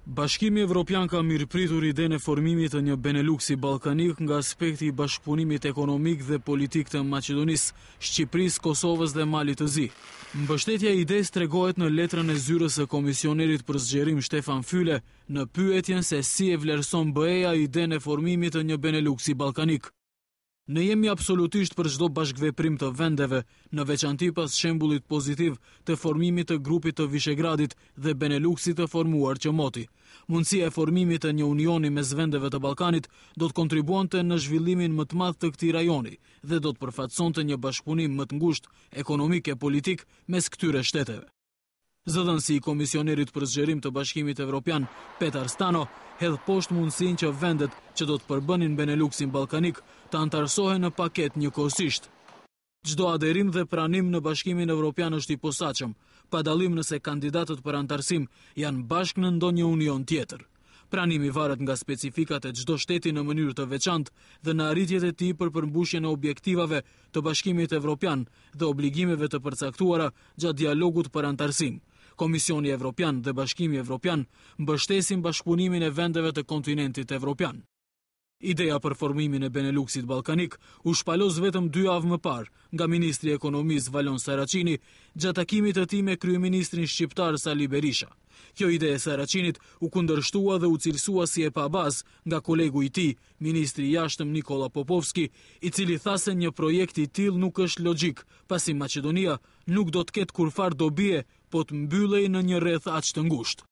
Bashkimi Evropian ka mirëpritur idenë e formimit të një Beneluksi ballkanik nga aspekti i bashkëpunimit ekonomik dhe politik të Maqedonisë, Shqipërisë, Kosovës dhe Malit të Zi. Mbështetja e idesë tregohet në letrën e zyrës së komisionerit për zgjerim Shtefan Fyle në pyetjen se si e vlerëson BE-ja idenë e formimit të një Beneluksi ballkanik. Ne jemi absolutisht për çdo bashkëveprim të vendeve, në veçanti pas shembullit pozitiv të formimit të grupit të Vishegradit dhe Beneluksit të formuar që moti. Mundësia e formimit të një unioni mes vendeve të Ballkanit do të kontribuonte në zhvillimin më të madh të këtij rajoni dhe do të përfaqësonte një bashkëpunim më të ngushtë ekonomik e politik mes këtyre shteteve. Zëdhënësi i komisionerit për zgjerim të Bashkimit Evropian, Petar Stano, hedh poshtë mundësinë që vendet që do të përbënin Beneluksin ballkanik të antarësohen në paketë njëkohësisht. Çdo aderim dhe pranim në Bashkimin Evropian është i posaçëm, pa dallim nëse kandidatët për antarësim janë bashkë në ndonjë union tjetër. Pranimi varet nga specifikat e çdo shteti në mënyrë të veçantë dhe në arritjet e tij për përmbushjen e objektivave të Bashkimit Evropian dhe obligimeve të përcaktuara gjatë dialogut për antarësim. Komisioni Evropian dhe Bashkimi Evropian mbështesin bashkëpunimin e vendeve të kontinentit evropian. Ideja për formimin e Beneluksit ballkanik u shpalos vetëm 2 javë më parë nga ministri i ekonomisë Valon Saracini gjatë takimit të tij me kryeministrin shqiptar Sali Berisha. Kjo ide e Saracinit u kundërshtua dhe u cilësua si e pabazë nga kolegu i tij, ministri i jashtëm Nikola Popovski, i cili tha se një projekt i tillë nuk është logjik, pasi Maqedonia nuk do të ketë kurfar dobie po të mbyllej në një rreth aq të ngushtë.